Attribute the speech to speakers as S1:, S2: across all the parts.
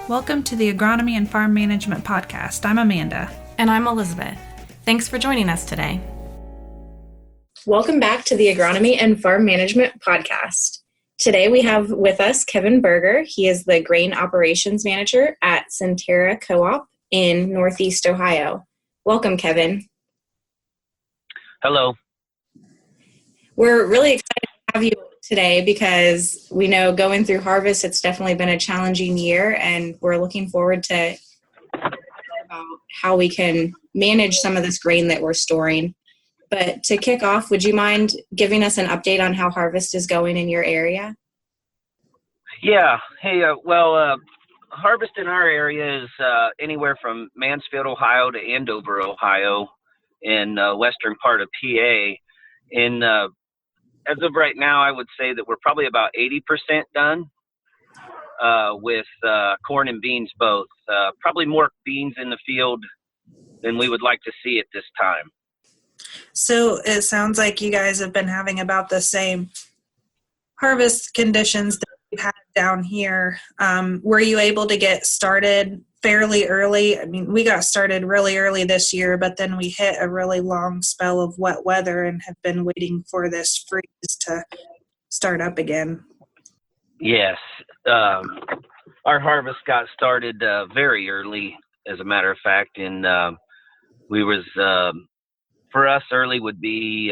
S1: Welcome to the Agronomy and Farm Management Podcast. I'm Amanda.
S2: And I'm Elizabeth. Thanks for joining us today.
S3: Welcome back to the Agronomy and Farm Management Podcast. Today we have with us Kevin Berger. He is the Grain Operations Manager at Centerra Co-op in Northeast Ohio. Welcome, Kevin.
S4: Hello.
S3: We're really excited to have you today because we know going through harvest, it's definitely been a challenging year, and we're looking forward to about how we can manage some of this grain that we're storing. But to kick off, would you mind giving us an update on how harvest is going in your area?
S4: Yeah. Hey, harvest in our area is anywhere from Mansfield, Ohio to Andover, Ohio, in western part of PA. And as of right now, I would say that we're probably about 80% done with corn and beans both. Probably more beans in the field than we would like to see at this time.
S1: So it sounds like you guys have been having about the same harvest conditions that we've had down here. Were you able to get started fairly early? I mean, we got started really early this year, but then we hit a really long spell of wet weather and have been waiting for this freeze to start up again.
S4: Yes. Our harvest got started very early, as a matter of fact, and for us, early would be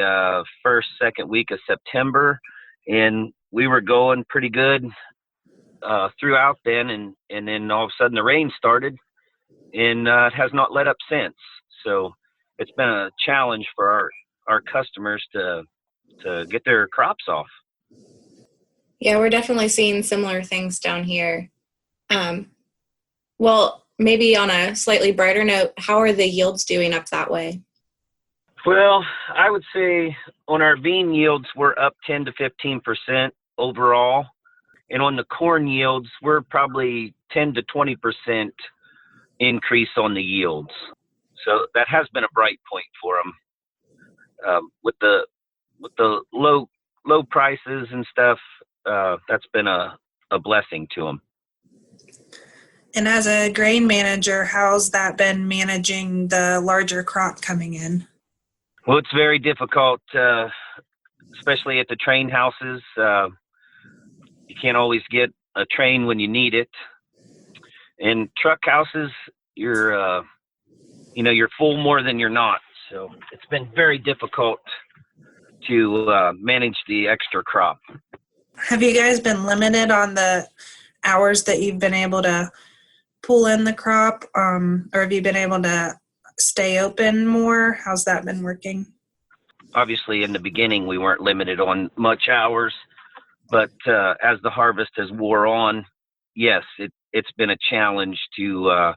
S4: first, second week of September, and we were going pretty good throughout then, and then all of a sudden the rain started, and it has not let up since. So it's been a challenge for our customers to get their crops off.
S3: Yeah, we're definitely seeing similar things down here. Well, maybe on a slightly brighter note, how are the yields doing up that way?
S4: Well, I would say on our bean yields, we're up 10 to 15% overall. And on the corn yields, we're probably 10 to 20% increase on the yields. So that has been a bright point for them. With the low prices and stuff, that's been a blessing to them.
S1: And as a grain manager, how's that been managing the larger crop coming in?
S4: Well, it's very difficult, especially at the train houses. You can't always get a train when you need it. And truck houses, you're full more than you're not. So it's been very difficult to manage the extra crop.
S1: Have you guys been limited on the hours that you've been able to pull in the crop, or have you been able to stay open more? How's that been working?
S4: Obviously, in the beginning, we weren't limited on much hours, but as the harvest has wore on, yes, it's been a challenge to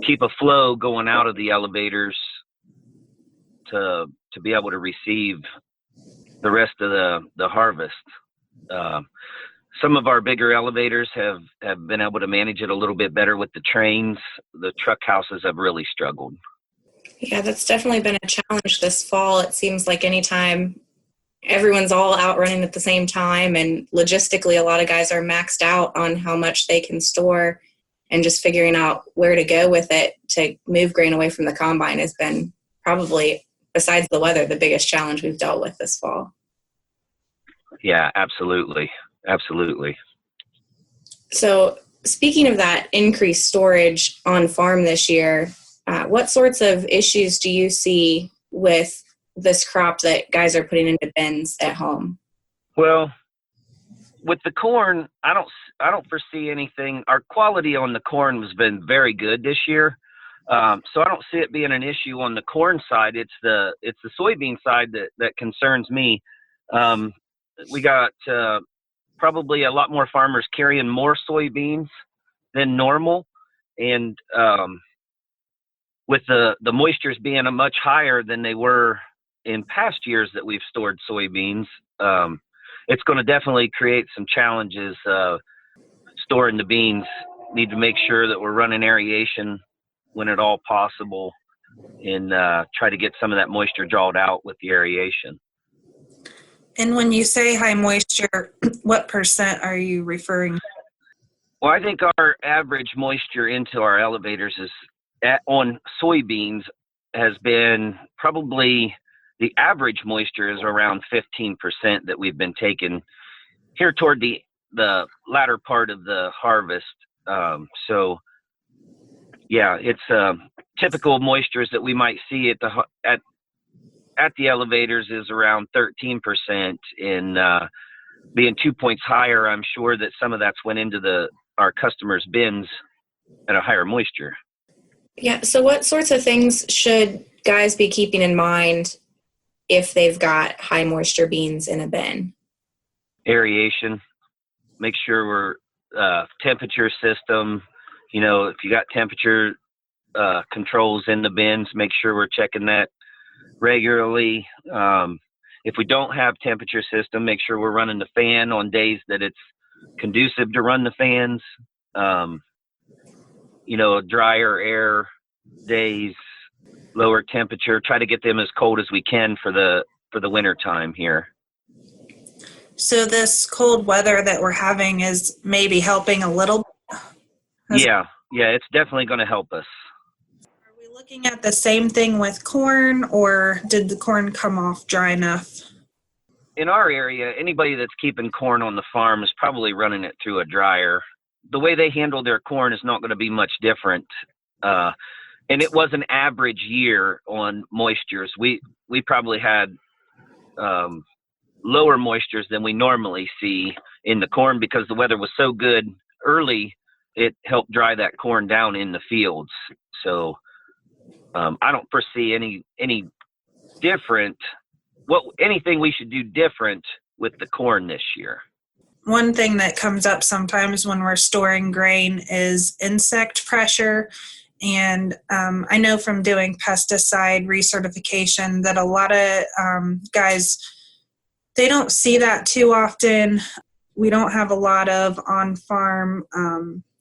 S4: keep a flow going out of the elevators to be able to receive the rest of the harvest. Some of our bigger elevators have been able to manage it a little bit better with the trains. The truck houses have really struggled.
S3: Yeah, that's definitely been a challenge this fall. It seems like anytime everyone's all out running at the same time, and logistically a lot of guys are maxed out on how much they can store, and just figuring out where to go with it to move grain away from the combine has been probably, besides the weather, the biggest challenge we've dealt with this fall.
S4: Yeah, absolutely. Absolutely.
S3: So speaking of that increased storage on farm this year, what sorts of issues do you see with this crop that guys are putting into bins at home?
S4: Well, with the corn, I don't foresee anything. Our quality on the corn has been very good this year, so I don't see it being an issue on the corn side. It's the soybean side that concerns me. We got probably a lot more farmers carrying more soybeans than normal, and with the moistures being much higher than they were in past years that we've stored soybeans, it's going to definitely create some challenges storing the beans. Need to make sure that we're running aeration when at all possible, and try to get some of that moisture drawn out with the aeration.
S1: And when you say high moisture, what percent are you referring to?
S4: Well, I think our average moisture into our elevators on soybeans has been probably, the average moisture is around 15% that we've been taking here toward the latter part of the harvest. So yeah, it's typical moistures that we might see at the elevators is around 13%, and being 2 points higher, I'm sure that some of that's went into our customers' bins at a higher moisture.
S3: Yeah. So what sorts of things should guys be keeping in mind if they've got high moisture beans in a bin?
S4: Aeration. Make sure we're temperature system. If you got temperature controls in the bins, make sure we're checking that regularly. If we don't have temperature system, make sure we're running the fan on days that it's conducive to run the fans. Drier air days, lower temperature. Try to get them as cold as we can for the winter time here.
S1: So this cold weather that we're having is maybe helping a little bit?
S4: Yeah, it's definitely going to help us.
S1: Are we looking at the same thing with corn, or did the corn come off dry enough?
S4: In our area, anybody that's keeping corn on the farm is probably running it through a dryer. The way they handle their corn is not going to be much different. And it was an average year on moistures. We probably had lower moistures than we normally see in the corn because the weather was so good early. It helped dry that corn down in the fields. So I don't foresee any different. Anything we should do different with the corn this year.
S1: One thing that comes up sometimes when we're storing grain is insect pressure. And I know from doing pesticide recertification that a lot of guys, they don't see that too often. We don't have a lot of on-farm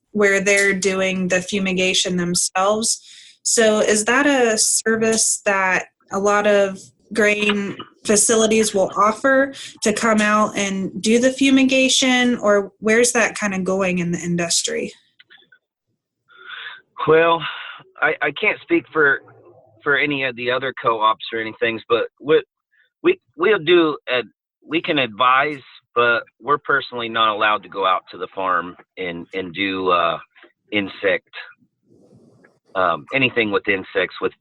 S1: where they're doing the fumigation themselves. So is that a service that a lot of grain facilities will offer to come out and do the fumigation, or where's that kind of going in the industry?
S4: Well, I can't speak for any of the other co-ops or anything, but we'll do. We can advise, but we're personally not allowed to go out to the farm and do insect anything with insects, with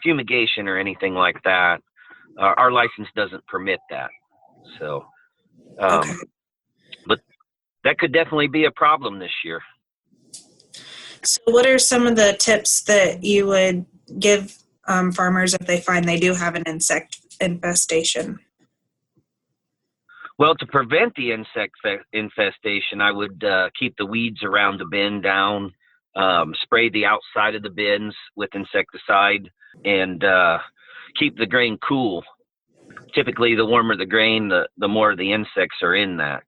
S4: fumigation or anything like that. Our license doesn't permit that. So,
S1: Okay.
S4: but that could definitely be a problem this year.
S1: So what are some of the tips that you would give farmers if they find they do have an insect infestation?
S4: Well, to prevent the insect infestation, I would keep the weeds around the bin down, spray the outside of the bins with insecticide, and keep the grain cool. Typically, the warmer the grain, the more the insects are in that.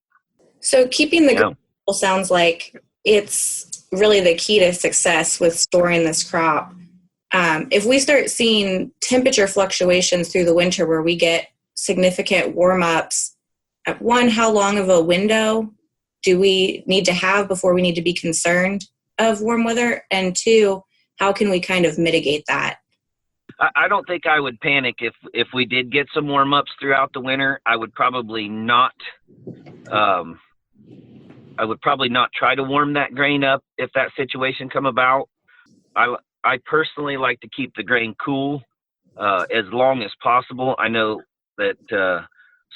S3: So keeping the grain cool sounds like it's really the key to success with storing this crop. If we start seeing temperature fluctuations through the winter where we get significant warm-ups, one, how long of a window do we need to have before we need to be concerned of warm weather? And two, how can we kind of mitigate that?
S4: I don't think I would panic if we did get some warm-ups throughout the winter. I would probably not try to warm that grain up if that situation come about. I personally like to keep the grain cool as long as possible. I know that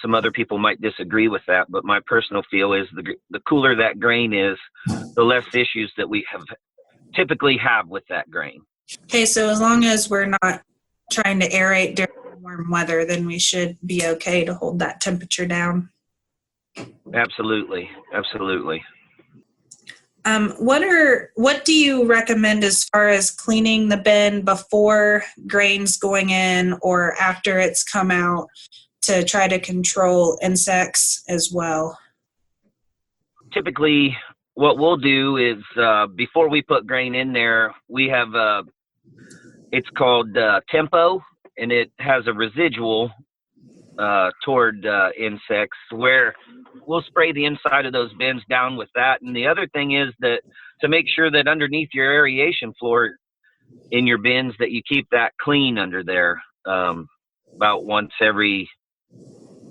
S4: some other people might disagree with that, but my personal feel is the cooler that grain is, the less issues that we typically have with that grain.
S1: Okay, so as long as we're not trying to aerate during warm weather, then we should be okay to hold that temperature down.
S4: Absolutely.
S1: What do you recommend as far as cleaning the bin before grain's going in or after it's come out to try to control insects as well?
S4: Typically, what we'll do is before we put grain in there, we have it's called tempo, and it has a residual toward insects, where we'll spray the inside of those bins down with that. And the other thing is that to make sure that underneath your aeration floor in your bins that you keep that clean under there. About once every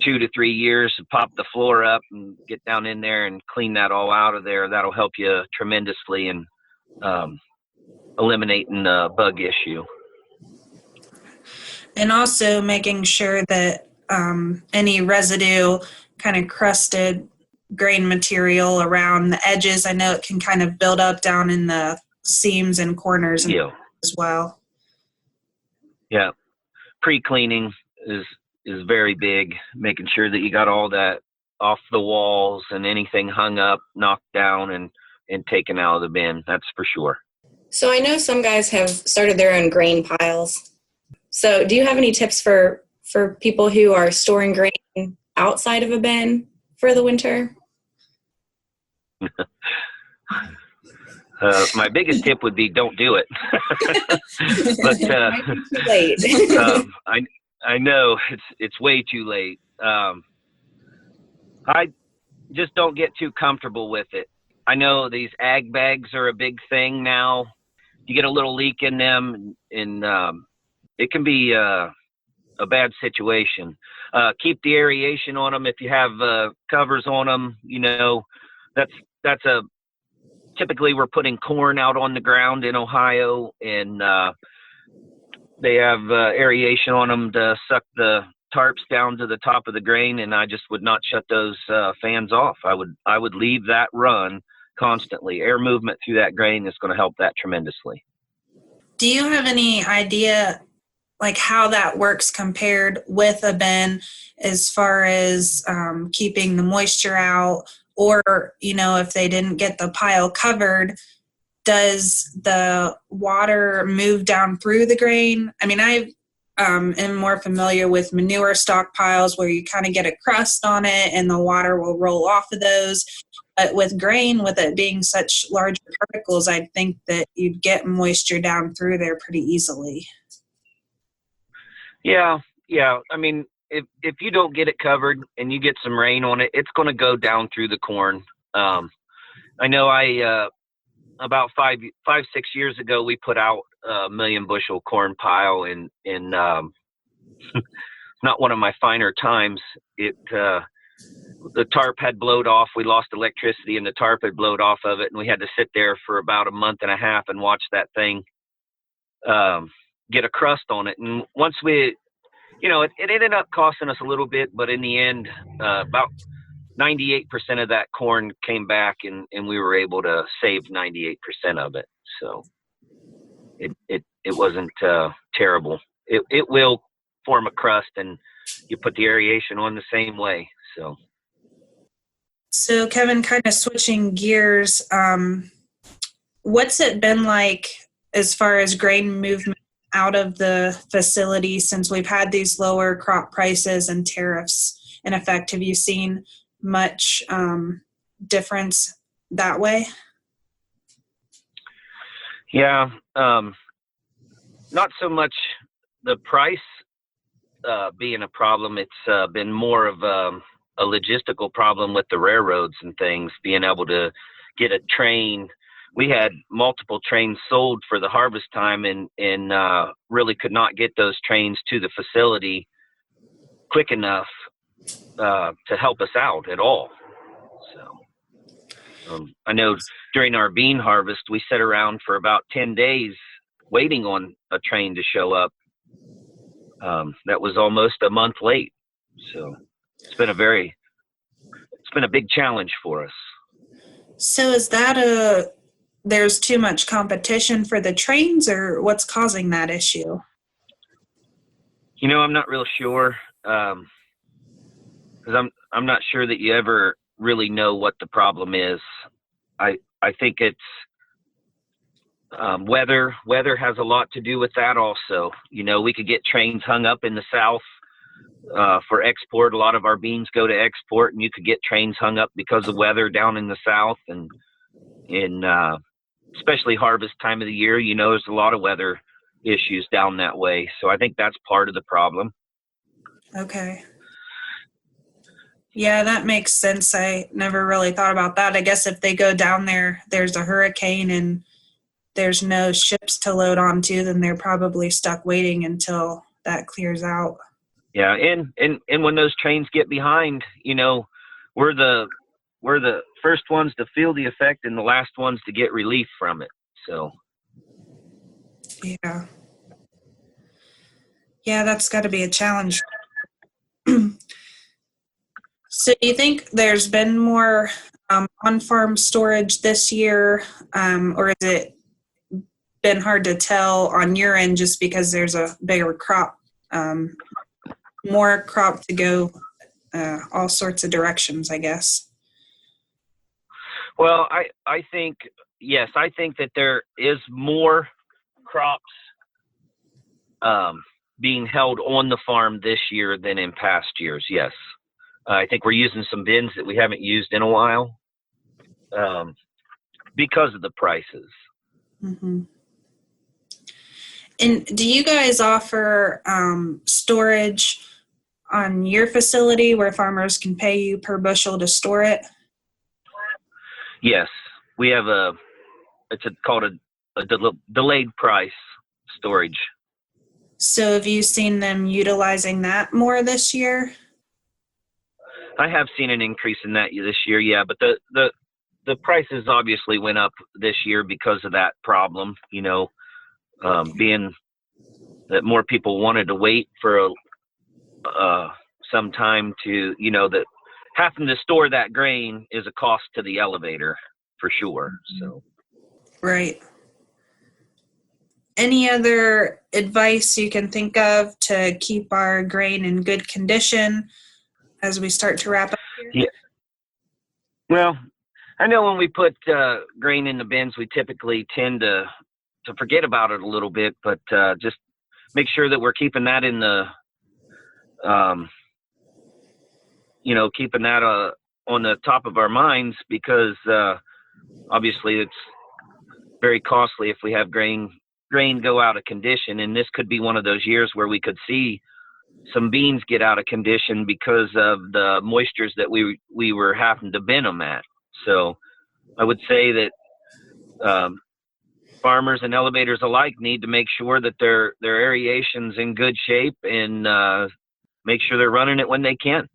S4: 2 to 3 years, pop the floor up and get down in there and clean that all out of there. That'll help you tremendously in eliminating the bug issue.
S1: And also making sure that any residue, kind of crusted grain material around the edges, I know it can kind of build up down in the seams and corners as well.
S4: Yeah. Pre-cleaning is very big, making sure that you got all that off the walls and anything hung up, knocked down, and taken out of the bin. That's for sure.
S3: So I know some guys have started their own grain piles. So do you have any tips for people who are storing grain outside of a bin for the winter?
S4: My biggest tip would be don't do it. But
S3: Too late.
S4: I know it's way too late. I just don't get too comfortable with it. I know these ag bags are a big thing now. You get a little leak in them, and it can be a bad situation. Keep the aeration on them. If you have covers on them, that's a typically we're putting corn out on the ground in Ohio, and they have aeration on them to suck the tarps down to the top of the grain, and I just would not shut those fans off. I would leave that run constantly. Air movement through that grain is going to help that tremendously.
S1: Do you have any idea like how that works compared with a bin as far as keeping the moisture out, or, if they didn't get the pile covered, does the water move down through the grain? I mean, I am more familiar with manure stockpiles where you kind of get a crust on it and the water will roll off of those. But with grain, with it being such large particles, I'd think that you'd get moisture down through there pretty easily.
S4: Yeah. I mean, if you don't get it covered and you get some rain on it, it's going to go down through the corn. I know about 5-6 years ago, we put out a 1,000,000 bushel corn pile in not one of my finer times. The tarp had blowed off. We lost electricity and the tarp had blowed off of it. And we had to sit there for about a month and a half and watch that thing get a crust on it. And once we, it ended up costing us a little bit, but in the end, about 98% of that corn came back, and we were able to save 98% of it. So it wasn't terrible. It will form a crust, and you put the aeration on the same way.
S1: So Kevin, kind of switching gears, what's it been like as far as grain movement out of the facility since we've had these lower crop prices and tariffs in effect? Have you seen much difference that way?
S4: Yeah, not so much the price being a problem. It's been more of a logistical problem with the railroads and things, being able to get a train. We had multiple trains sold for the harvest time, and really could not get those trains to the facility quick enough to help us out at all. So I know during our bean harvest, we sat around for about 10 days waiting on a train to show up. That was almost a month late. So it's been a big challenge for us.
S1: So is that there's too much competition for the trains, or what's causing that issue?
S4: I'm not real sure, because I'm not sure that you ever really know what the problem is. I think it's weather. Weather has a lot to do with that also. We could get trains hung up in the south for export. A lot of our beans go to export, and you could get trains hung up because of weather down in the south, and especially harvest time of the year, there's a lot of weather issues down that way. So I think that's part of the problem.
S1: Okay. Yeah, that makes sense. I never really thought about that. I guess if they go down there, there's a hurricane and there's no ships to load onto, then they're probably stuck waiting until that clears out.
S4: Yeah, and when those trains get behind, we're the we're the first ones to feel the effect and the last ones to get relief from it. So
S1: Yeah. Yeah, that's got to be a challenge. So do you think there's been more on-farm storage this year, or has it been hard to tell on your end just because there's a bigger crop, more crop to go all sorts of directions, I guess?
S4: well, I think yes, I think that there is more crops being held on the farm this year than in past years. Yes, I think we're using some bins that we haven't used in a while because of the prices.
S1: Mm-hmm. And do you guys offer storage on your facility where farmers can pay you per bushel to store it?
S4: Yes, we have called a delayed price storage.
S1: So have you seen them utilizing that more this year?
S4: I have seen an increase in that this year, yeah, but the prices obviously went up this year because of that problem, being that more people wanted to wait for some time to, that having to store that grain is a cost to the elevator for sure. So,
S1: Right. Any other advice you can think of to keep our grain in good condition as we start to wrap up here?
S4: yeah. Well, I know when we put grain in the bins, we typically tend to forget about it a little bit, but just make sure that we're keeping that in the, keeping that on the top of our minds because obviously it's very costly if we have grain go out of condition, and this could be one of those years where we could see some beans get out of condition because of the moistures that we were having to bin them at. So I would say that farmers and elevators alike need to make sure that their aeration's in good shape and make sure they're running it when they can.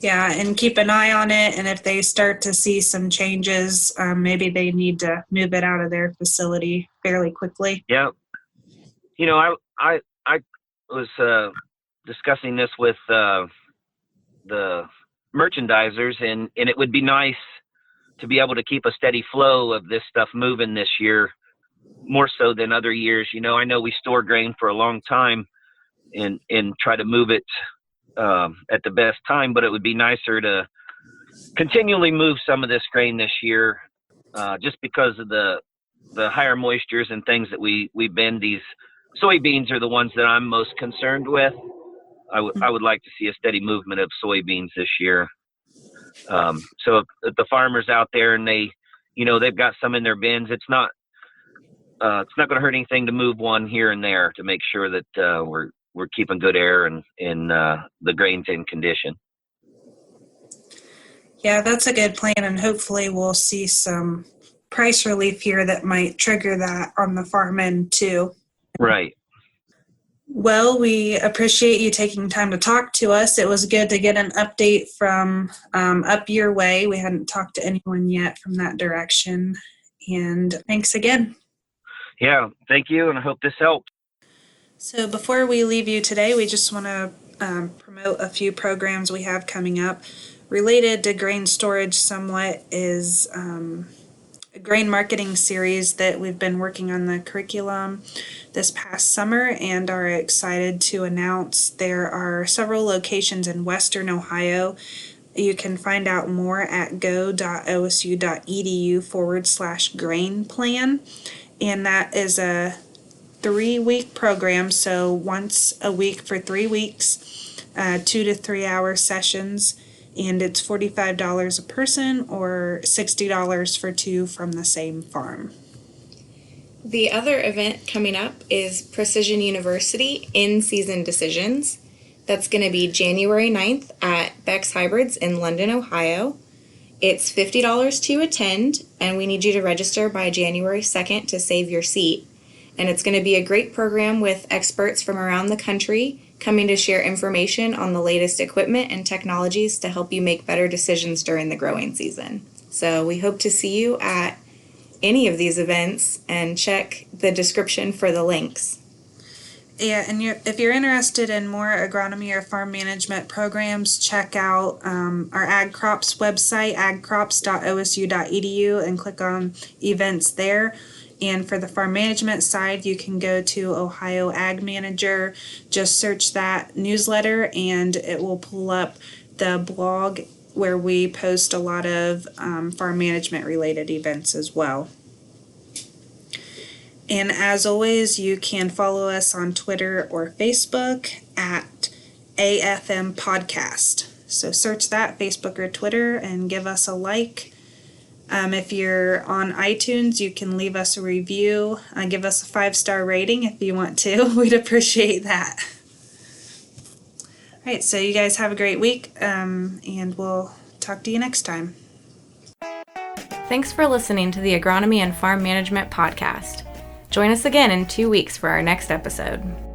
S1: Yeah, and keep an eye on it. And if they start to see some changes, maybe they need to move it out of their facility fairly quickly.
S4: Yeah. I was discussing this with the merchandisers, and it would be nice to be able to keep a steady flow of this stuff moving this year, more so than other years. I know we store grain for a long time and try to move it at the best time, but it would be nicer to continually move some of this grain this year just because of the higher moistures and things that we bin. These soybeans are the ones that I'm most concerned with. I would like to see a steady movement of soybeans this year. So if the farmers out there and they've got some in their bins, it's not going to hurt anything to move one here and there to make sure that we're keeping good air and the grain's in condition.
S1: Yeah, that's a good plan, and hopefully we'll see some price relief here that might trigger that on the farm end too.
S4: Right.
S1: Well, we appreciate you taking time to talk to us. It was good to get an update from up your way. We hadn't talked to anyone yet from that direction. And thanks again.
S4: Yeah, thank you, and I hope this helped.
S1: So before we leave you today, we just want to promote a few programs we have coming up. Related to grain storage somewhat is a grain marketing series that we've been working on the curriculum this past summer and are excited to announce there are several locations in Western Ohio. You can find out more at go.osu.edu/grain plan. And that is a 3-week program, so once a week for 3 weeks, 2 to 3 hour sessions, and it's $45 a person or $60 for 2 from the same farm.
S3: The other event coming up is Precision University In-Season Decisions. That's going to be January 9th at Beck's Hybrids in London, Ohio. It's $50 to attend, and we need you to register by January 2nd to save your seat. And it's going to be a great program with experts from around the country coming to share information on the latest equipment and technologies to help you make better decisions during the growing season. So we hope to see you at any of these events, and check the description for the links.
S1: Yeah, and if you're interested in more agronomy or farm management programs, check out our Ag Crops website, agcrops.osu.edu, and click on events there. And for the farm management side, you can go to Ohio Ag Manager, just search that newsletter, and it will pull up the blog where we post a lot of farm management related events as well. And as always, you can follow us on Twitter or Facebook at AFM Podcast. So search that, Facebook or Twitter, and give us a like. If you're on iTunes, you can leave us a review and give us a 5-star rating if you want to. We'd appreciate that. All right, so you guys have a great week, and we'll talk to you next time.
S2: Thanks for listening to the Agronomy and Farm Management Podcast. Join us again in 2 weeks for our next episode.